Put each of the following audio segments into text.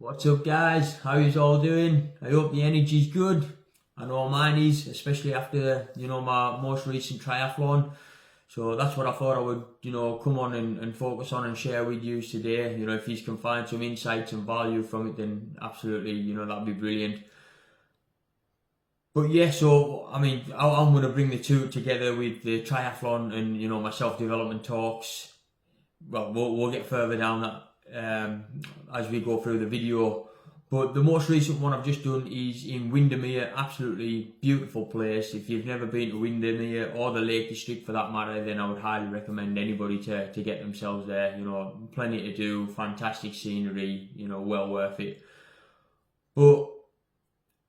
What's up, guys? How you all doing? I hope the energy's good. I know mine is, especially after my most recent triathlon. So that's what I thought I would come on and focus on and share with you today. If you can find some insights and value from it, then absolutely that'd be brilliant. But yeah, so I mean, I'm going to bring the two together with the triathlon and my self-development talks. Well, we'll get further down that as we go through the video. But the most recent one I've just done is in Windermere. Absolutely beautiful place. If you've never been to Windermere or the Lake District for that matter, then I would highly recommend anybody to get themselves there. Plenty to do, fantastic scenery, well worth it. But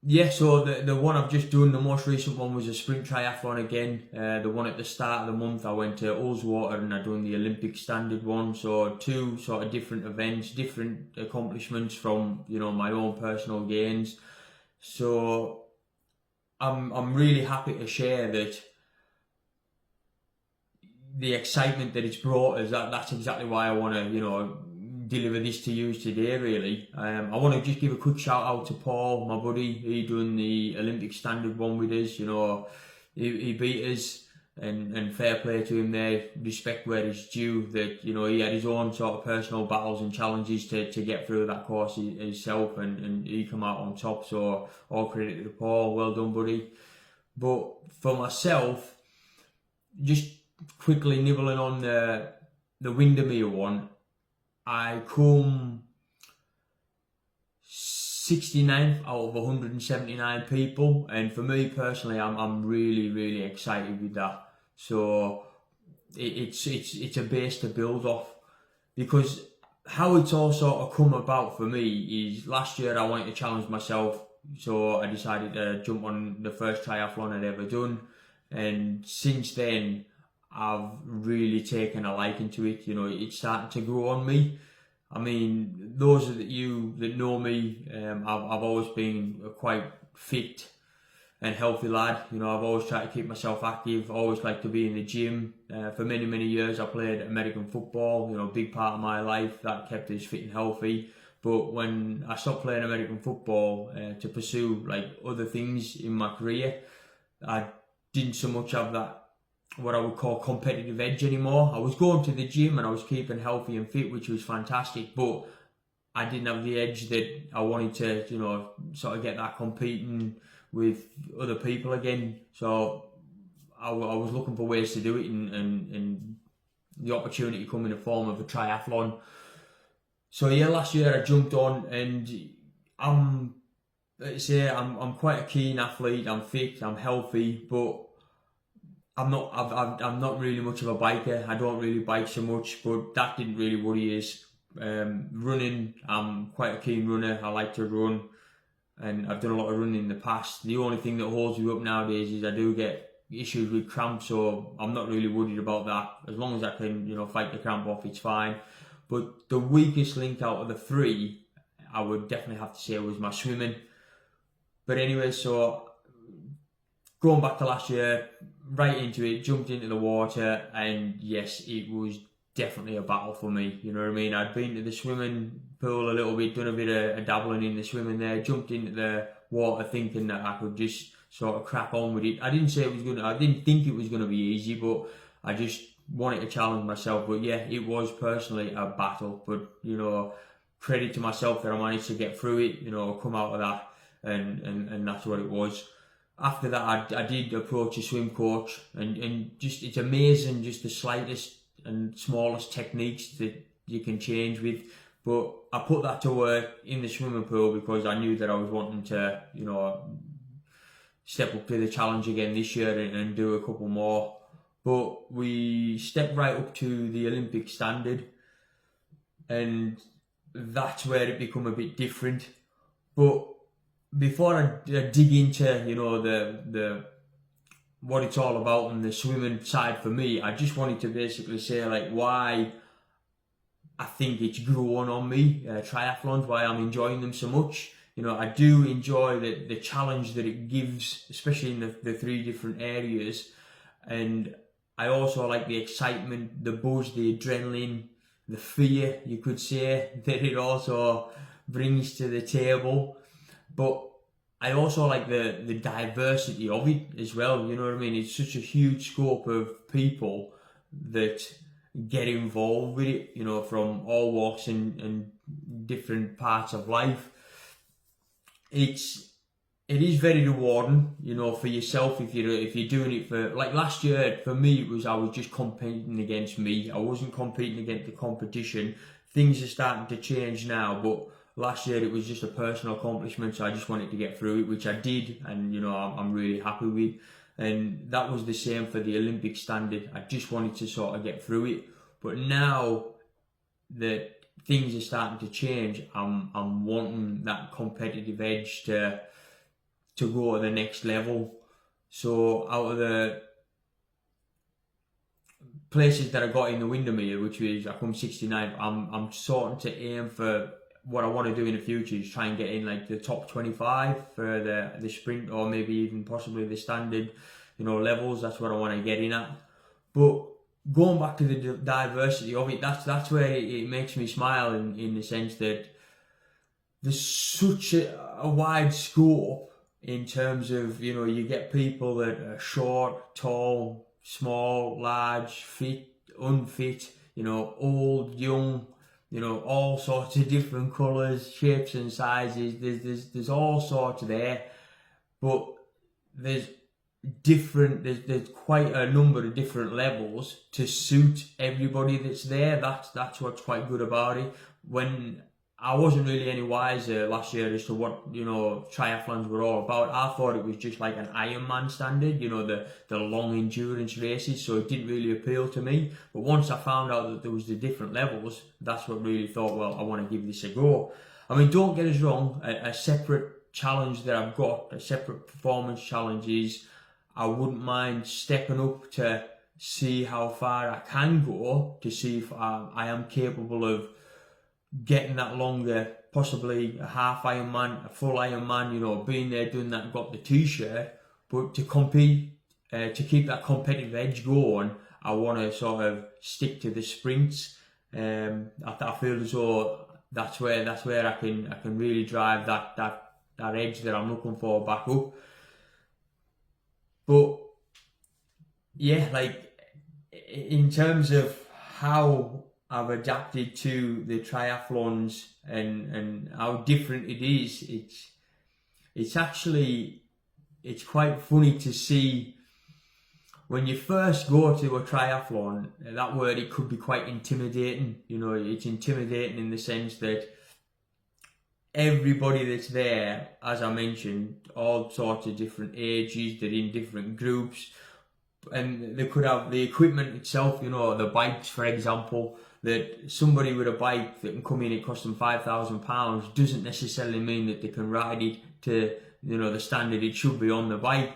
yeah, so the one I've just done, the most recent one was a sprint triathlon again. The one at the start of the month, I went to Ullswater and I done the Olympic standard one. So two sort of different events, different accomplishments from my own personal gains. So I'm really happy to share that the excitement that it's brought us. That's exactly why I want to deliver this to you today, really. I want to just give a quick shout out to Paul, my buddy. He done the Olympic standard one with us. He beat us, and fair play to him there. Respect where it's due. That he had his own sort of personal battles and challenges to get through that course himself, and he come out on top. So all credit to Paul. Well done, buddy. But for myself, just quickly nibbling on the Windermere one, I come 69th out of 179 people, and for me personally, I'm really excited with that. So it's a base to build off, because how it's all sort of come about for me is last year I wanted to challenge myself, so I decided to jump on the first triathlon I'd ever done, and since then I've really taken a liking to it. It's starting to grow on me. I mean, those of you that know me, I've always been a quite fit and healthy lad. I've always tried to keep myself active, always liked to be in the gym. For many years I played American football, big part of my life. That kept us fit and healthy. But when I stopped playing American football to pursue like other things in my career, I didn't so much have that what I would call competitive edge anymore. I was going to the gym and I was keeping healthy and fit, which was fantastic, but I didn't have the edge that I wanted to, sort of get that competing with other people again. So I was looking for ways to do it, and the opportunity come in the form of a triathlon. So yeah, last year I jumped on, and I'm quite a keen athlete. I'm fit, I'm healthy, but I'm not really much of a biker. I don't really bike so much, but that didn't really worry us. Running, I'm quite a keen runner. I like to run, and I've done a lot of running in the past. The only thing that holds me up nowadays is I do get issues with cramps, so I'm not really worried about that. As long as I can, fight the cramp off, it's fine. But the weakest link out of the three, I would definitely have to say, was my swimming. But anyway, so going back to last year, right into it, jumped into the water, and yes, it was definitely a battle for me. You know what I mean? I'd been to the swimming pool a little bit, done a bit of dabbling in the swimming there, jumped into the water thinking that I could just sort of crack on with it. I didn't think it was gonna be easy, but I just wanted to challenge myself. But yeah, it was personally a battle. But credit to myself that I managed to get through it, come out of that, and that's what it was. After that, I did approach a swim coach, and just it's amazing just the slightest and smallest techniques that you can change with. But I put that to work in the swimming pool because I knew that I was wanting to, step up to the challenge again this year and do a couple more. But we stepped right up to the Olympic standard, and that's where it become a bit different. But before I dig into the what it's all about and the swimming side for me, I just wanted to basically say why I think it's grown on me, triathlons, why I'm enjoying them so much. I do enjoy the challenge that it gives, especially in the three different areas, and I also like the excitement, the buzz, the adrenaline, the fear, you could say, that it also brings to the table, but I also like the diversity of it as well. You know what I mean? It's such a huge scope of people that get involved with it, you know, from all walks and different parts of life. It is very rewarding, you know, for yourself if you're doing it for, like last year for me, I was just competing against me. I wasn't competing against the competition. Things are starting to change now, but last year it was just a personal accomplishment, so I just wanted to get through it, which I did, and you know I'm really happy with. And that was the same for the Olympic standard. I just wanted to sort of get through it, but now that things are starting to change, I'm wanting that competitive edge to go to the next level. So out of the places that I got in the Windermere, which was I come 69th, I'm starting to aim for what I want to do in the future is try and get in like the top 25 for the sprint, or maybe even possibly the standard, you know, levels. That's what I want to get in at. But going back to the diversity of it, that's where it makes me smile in the sense that there's such a wide scope in terms of, you know, you get people that are short, tall, small, large, fit, unfit, you know, old, young, you know, all sorts of different colours, shapes and sizes. There's all sorts there, but there's quite a number of different levels to suit everybody that's there. That's what's quite good about it. When I wasn't really any wiser last year as to what, you know, triathlons were all about. I thought it was just like an Ironman standard, you know, the long endurance races, so it didn't really appeal to me. But once I found out that there was the different levels, that's what really thought, well, I want to give this a go. I mean, don't get us wrong, a separate challenge that I've got, a separate performance challenge is I wouldn't mind stepping up to see how far I can go, to see if I am capable of getting that longer, possibly a half Ironman, a full Ironman, you know, being there, doing that, got the t-shirt. But to compete, to keep that competitive edge going, I want to sort of stick to the sprints. I feel as though that's where I can really drive that edge that I'm looking for back up. But yeah, like in terms of how I've adapted to the triathlons and how different it is, it's quite funny to see when you first go to a triathlon. That word, it could be quite intimidating. You know, it's intimidating in the sense that everybody that's there, as I mentioned, all sorts of different ages, they're in different groups, and they could have the equipment itself, you know, the bikes, for example, that somebody with a bike that can come in, it costs them £5,000, doesn't necessarily mean that they can ride it to, you know, the standard it should be on the bike,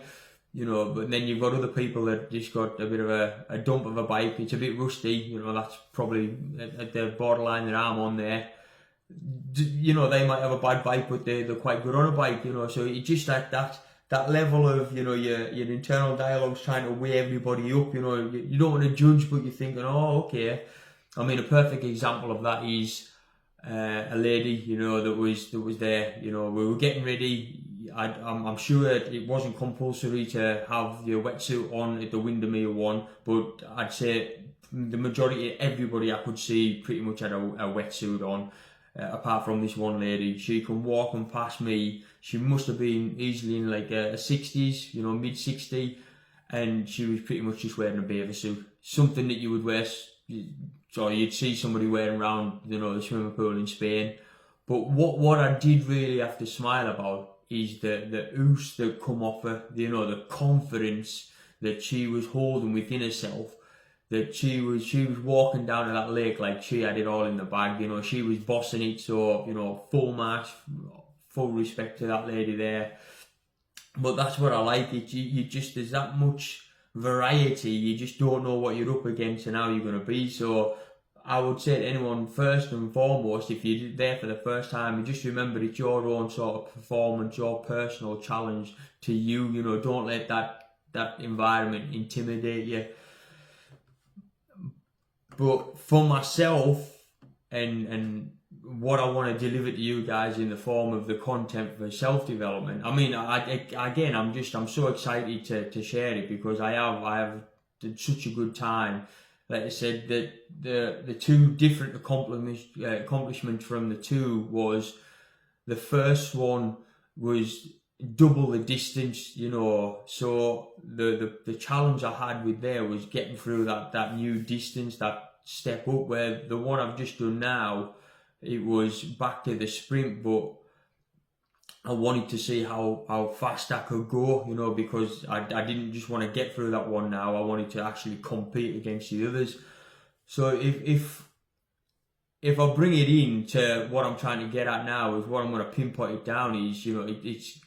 you know. But then you've got other people that just got a bit of a dump of a bike, it's a bit rusty, you know, that's probably at the borderline that I'm on there. You know, they might have a bad bike, but they're quite good on a bike, you know. So it's just that level of, you know, your internal dialogue's trying to weigh everybody up, you know. You don't want to judge, but you're thinking, oh, okay. I mean, a perfect example of that is a lady, you know, that was there. You know, we were getting ready. I'm sure it wasn't compulsory to have your wetsuit on at the Windermere one, but I'd say the majority, everybody I could see pretty much had a wetsuit on. Apart from this one lady, she come walking past me. She must have been easily in like a 60s, you know, mid 60, and she was pretty much just wearing a bathing suit, something that you would wear. So you'd see somebody wearing around, you know, the swimming pool in Spain. But what I did really have to smile about is the ooze that come off her, you know, the confidence that she was holding within herself. That she was walking down to that lake like she had it all in the bag, you know. She was bossing it, so, you know, full marks, full respect to that lady there. But that's what I like. You just, there's that much variety. You just don't know what you're up against and how you're going to be. So I would say to anyone, first and foremost, if you're there for the first time, you just remember it's your own sort of performance, your personal challenge to you. You know, don't let that environment intimidate you. But for myself, and what I want to deliver to you guys in the form of the content for self-development. I mean, I'm so excited to share it, because I have had such a good time. Like I said, that the two different accomplishments from the two was, the first one was double the distance, you know. So the challenge I had with there was getting through that new distance, that step up, where the one I've just done now, it was back to the sprint, but I wanted to see how fast I could go, you know, because I didn't just want to get through that one now, I wanted to actually compete against the others. So if I bring it in to what I'm trying to get at now, is what I'm going to pinpoint it down is, you know, it's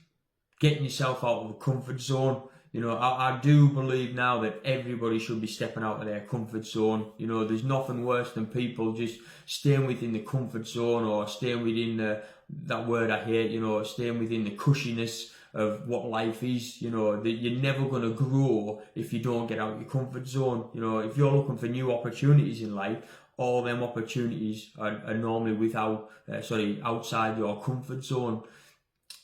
getting yourself out of the comfort zone. You know, I do believe now that everybody should be stepping out of their comfort zone. You know, there's nothing worse than people just staying within the comfort zone, or staying within that word I hate, you know, staying within the cushiness of what life is. You know, that you're never going to grow if you don't get out of your comfort zone. You know, if you're looking for new opportunities in life, all them opportunities are normally outside your comfort zone.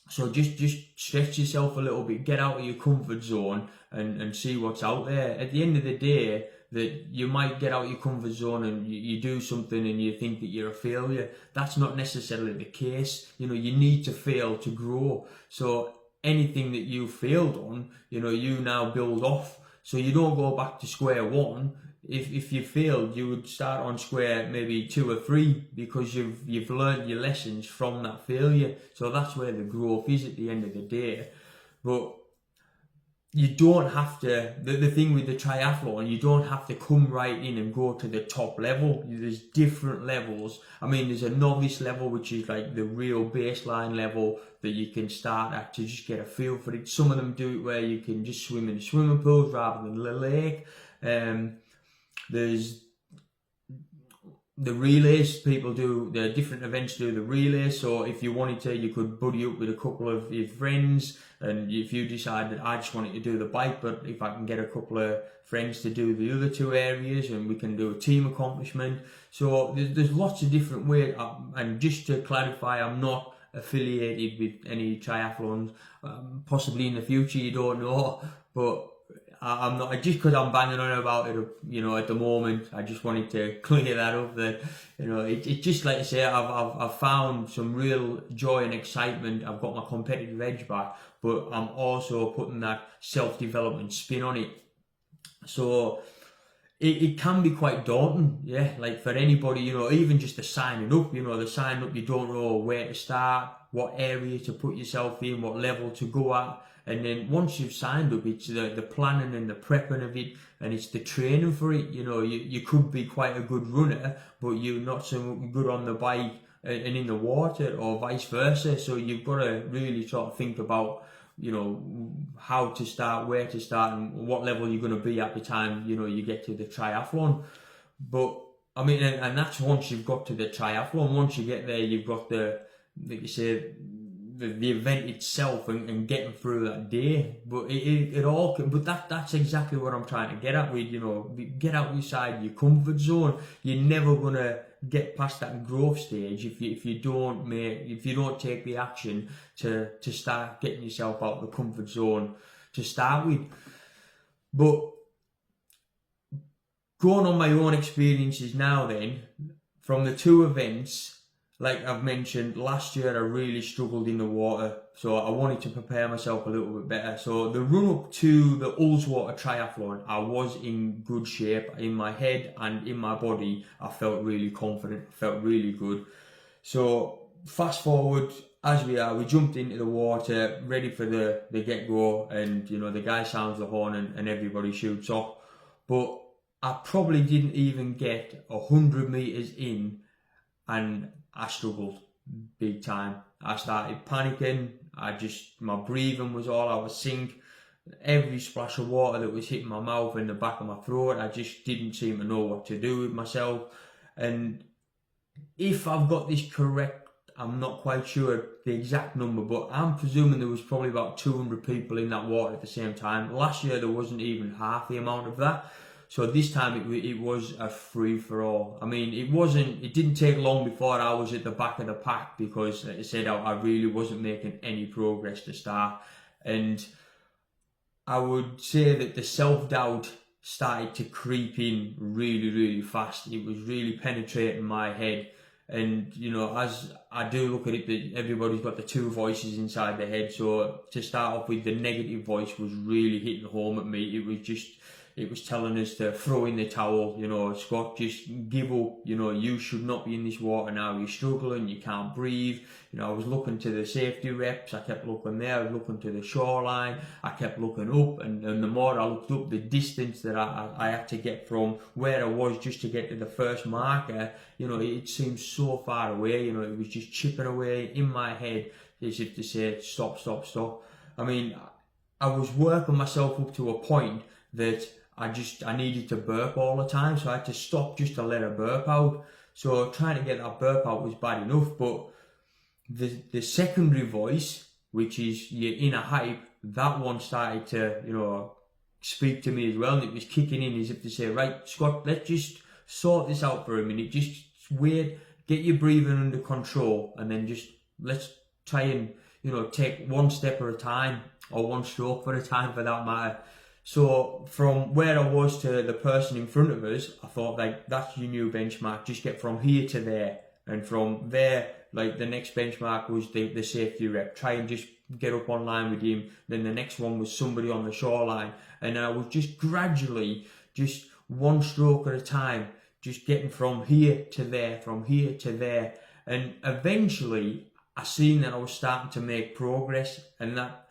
So just stretch yourself a little bit, get out of your comfort zone and see what's out there. At the end of the day, that you might get out of your comfort zone and you do something and you think that you're a failure. That's not necessarily the case. You know, you need to fail to grow. So anything that you failed on, you know, you now build off. So you don't go back to square one. If you failed, you would start on square maybe 2 or 3, because you've learned your lessons from that failure. So that's where the growth is at the end of the day. But you don't have to, the thing with the triathlon, you don't have to come right in and go to the top level. There's different levels. I mean, there's a novice level, which is like the real baseline level that you can start at to just get a feel for it. Some of them do it where you can just swim in swimming pools rather than the lake. There's the relays, people do the different events, do the relays. So if you wanted to, you could buddy up with a couple of your friends, and if you decided I just wanted to do the bike, but if I can get a couple of friends to do the other 2 areas, and we can do a team accomplishment. So there's lots of different ways. And just to clarify, I'm not affiliated with any triathlons. Possibly in the future, you don't know, but I'm not, just because I'm banging on about it, you know, at the moment. I just wanted to clear that up, that, you know, it's just like I say, I've found some real joy and excitement. I've got my competitive edge back, but I'm also putting that self-development spin on it. So it can be quite daunting, yeah, like for anybody, you know, even just the signing up, you know, you don't know where to start, what area to put yourself in, what level to go at. And then once you've signed up, it's the planning and the prepping of it, and it's the training for it. You know, you could be quite a good runner, but you're not so good on the bike and in the water, or vice versa. So you've got to really sort of think about, you know, how to start, where to start, and what level you're going to be at the time, you know, you get to the triathlon. But I mean, and that's once you've got to the triathlon. Once you get there, you've got like you say, the event itself and getting through that day. But that's exactly what I'm trying to get at with, you know, get out inside your comfort zone. You're never gonna get past that growth stage if you don't take the action to start getting yourself out of the comfort zone to start with. But going on my own experiences now, then, from the 2 events, like I've mentioned, last year I really struggled in the water, so I wanted to prepare myself a little bit better. So the run up to the Ullswater triathlon, I was in good shape. In my head and in my body, I felt really confident, felt really good. So fast forward, as we jumped into the water, ready for the get-go, and, you know, the guy sounds the horn and everybody shoots off. But I probably didn't even get 100 meters in, and I struggled big time. I started panicking. My breathing was all out of sync. Every splash of water that was hitting my mouth and the back of my throat, I just didn't seem to know what to do with myself. And if I've got this correct, I'm not quite sure the exact number, but I'm presuming there was probably about 200 people in that water at the same time. Last year there wasn't even half the amount of that. So this time it was a free for all. I mean, it didn't take long before I was at the back of the pack, because like I said, I really wasn't making any progress to start. And I would say that the self-doubt started to creep in really, really fast. It was really penetrating my head. And, you know, as I do look at it, that everybody's got the two voices inside their head. So to start off with, the negative voice was really hitting home at me. It was telling us to throw in the towel, you know, Scott, just give up, you know, you should not be in this water now, you're struggling, you can't breathe. You know, I was looking to the safety reps, I kept looking there, I was looking to the shoreline, I kept looking up, and the more I looked up, the distance that I had to get from where I was just to get to the first marker, you know, it seemed so far away. You know, it was just chipping away in my head as if to say, stop, stop, stop. I mean, I was working myself up to a point that I needed to burp all the time, so I had to stop just to let a burp out. So trying to get that burp out was bad enough, but the secondary voice, which is your inner hype, that one started to, you know, speak to me as well, and it was kicking in as if to say, right, Scott, let's just sort this out for a minute, just wait, get your breathing under control, and then just let's try and, you know, take one step at a time, or one stroke at a time for that matter. So from where I was to the person in front of us, I thought, like, that's your new benchmark, just get from here to there. And from there, like, the next benchmark was the safety rep, try and just get up on line with him. Then the next one was somebody on the shoreline, and I was just gradually, just one stroke at a time, just getting from here to there, from here to there. And eventually I seen that I was starting to make progress, and that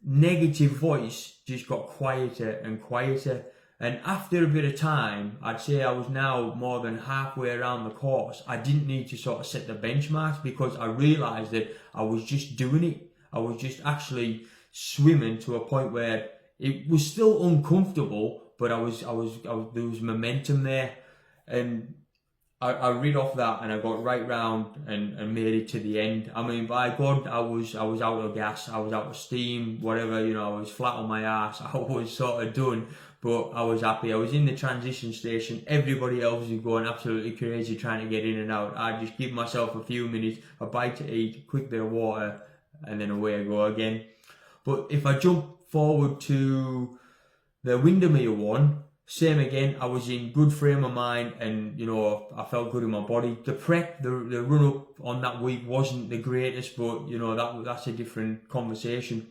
negative voice just got quieter and quieter. And after a bit of time, I'd say I was now more than halfway around the course. I didn't need to sort of set the benchmarks, because I realised that I was just doing it. I was just actually swimming to a point where it was still uncomfortable, but there was momentum there. And I read off that, and I got right round and made it to the end. I mean, by God, I was out of gas, I was out of steam, whatever, you know, I was flat on my ass, I was sort of done, but I was happy. I was in the transition station, everybody else was going absolutely crazy trying to get in and out. I just give myself a few minutes, a bite to eat, a quick bit of water, and then away I go again. But if I jump forward to the Windermere one, same again, I was in good frame of mind, and, you know, I felt good in my body. The prep, the run up on that week wasn't the greatest, but, you know, that's a different conversation.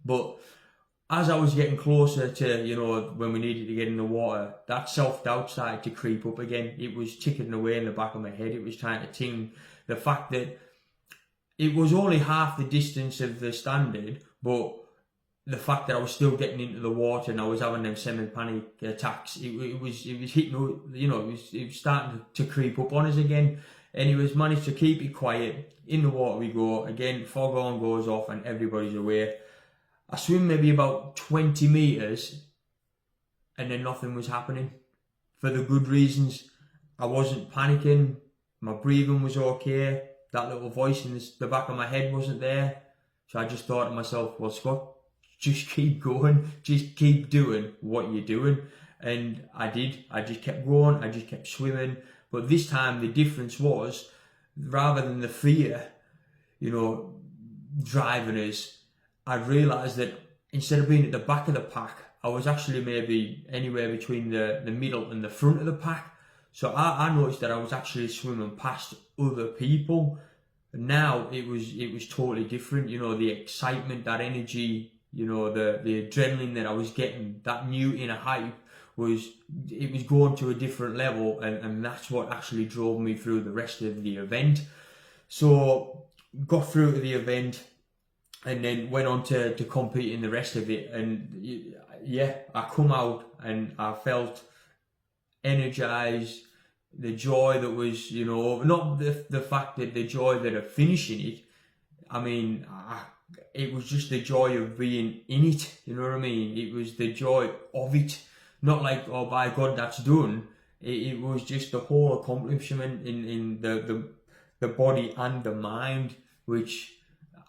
But as I was getting closer to, you know, when we needed to get in the water, that self-doubt started to creep up again. It was ticking away in the back of my head. It was trying to ting the fact that it was only half the distance of the standard, but the fact that I was still getting into the water and I was having them semi-panic attacks, it was hitting, you know, it was starting to creep up on us again. And he was managed to keep it quiet. In the water we go again, foghorn goes off and everybody's away. I swim maybe about 20 metres, and then nothing was happening, for the good reasons. I wasn't panicking, my breathing was okay, that little voice in the back of my head wasn't there. So I just thought to myself, well, Scott, just keep going, just keep doing what you're doing. And I did. I just kept going, I just kept swimming. But this time the difference was, rather than the fear, you know, driving us, I realised that instead of being at the back of the pack, I was actually maybe anywhere between the middle and the front of the pack. So I noticed that I was actually swimming past other people. Now it was totally different. You know, the excitement, that energy, you know, the adrenaline that I was getting, that new inner hype, was going to a different level, and that's what actually drove me through the rest of the event. So got through to the event, and then went on to compete in the rest of it. And yeah, I come out and I felt energized. The joy that was, you know, not the fact that the joy that of finishing it. I mean, it was just the joy of being in it. You know what I mean? It was the joy of it. Not like, oh, by God, that's done. It was just the whole accomplishment in the body and the mind, which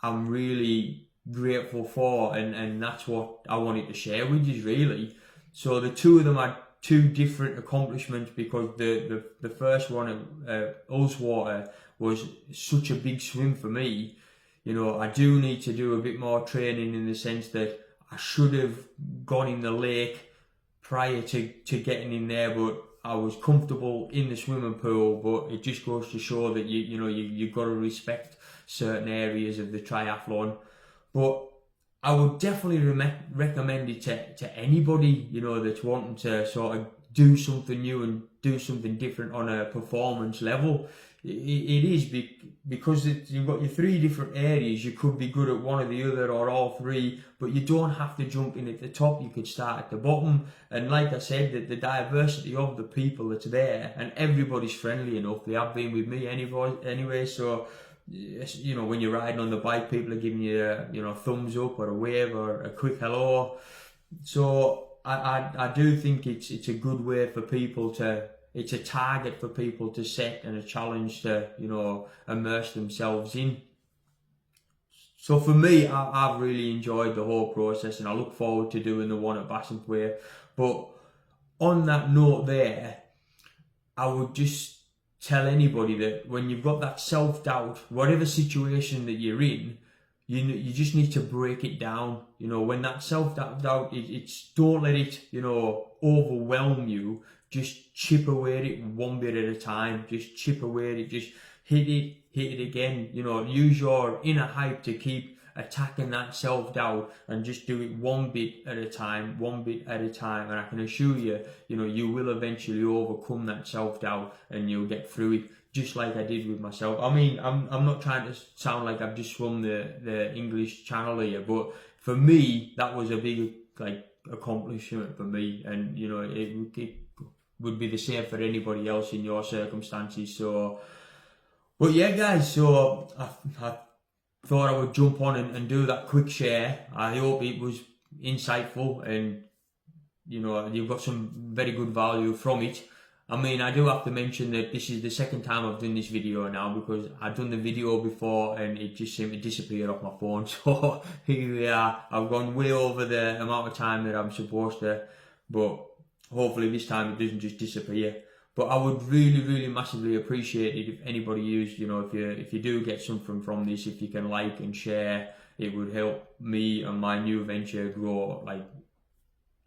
I'm really grateful for, and that's what I wanted to share with you, really. So the two of them, I two different accomplishments, because the first one at Ullswater was such a big swim for me. You know, I do need to do a bit more training, in the sense that I should have gone in the lake prior to getting in there, but I was comfortable in the swimming pool. But it just goes to show that you've got to respect certain areas of the triathlon. But I would definitely recommend it to anybody, you know, that's wanting to sort of do something new and do something different on a performance level. It is because you've got your three different areas. You could be good at one or the other, or all three, but you don't have to jump in at the top. You could start at the bottom. And like I said, the diversity of the people that's there, and everybody's friendly enough. They have been with me anyway. So, you know, when you're riding on the bike, people are giving you a thumbs up or a wave or a quick hello. So I do think it's a good way for people to. It's a target for people to set, and a challenge to, you know, immerse themselves in. So for me, I've really enjoyed the whole process, and I look forward to doing the one at Bassenthwaite. But on that note there, I would just tell anybody that when you've got that self-doubt, whatever situation that you're in, you just need to break it down. You know, when that self-doubt, it's don't let it, you know, overwhelm you. Just chip away at it one bit at a time. Just chip away at it. Just hit it again. You know, use your inner hype to keep attacking that self-doubt, and just do it one bit at a time, And I can assure you, you know, you will eventually overcome that self-doubt, and you'll get through it, just like I did with myself. I mean, I'm not trying to sound like I've just swum the English Channel here, but for me, that was a big accomplishment for me, and you know, it would be the same for anybody else in your circumstances. So, but yeah, guys, so I thought I would jump on and do that quick share. I hope it was insightful, and you know, you've got some very good value from it. I mean, I do have to mention that this is the second time I've done this video now, because I've done the video before and it just seemed to disappear off my phone. So here we are. I've gone way over the amount of time that I'm supposed to, but hopefully this time it doesn't just disappear. But I would really, really massively appreciate it if anybody used, you know, if you do get something from this, if you can like and share, it would help me and my new venture grow like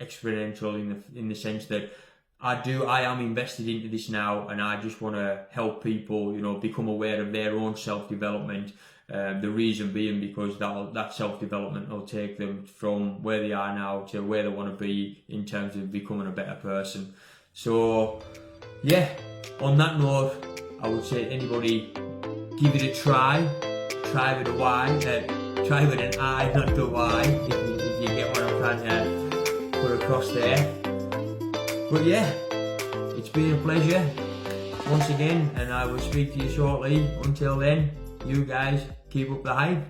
exponential in the sense that I am invested into this now, and I just want to help people, you know, become aware of their own self-development. The reason being because that self-development will take them from where they are now to where they want to be in terms of becoming a better person. So yeah, on that note, I would say anybody, give it a try. Try with a Y, try with an I, not the Y, if you get what I'm trying to put across there. But yeah, it's been a pleasure once again, and I will speak to you shortly. Until then, you guys keep up the hype.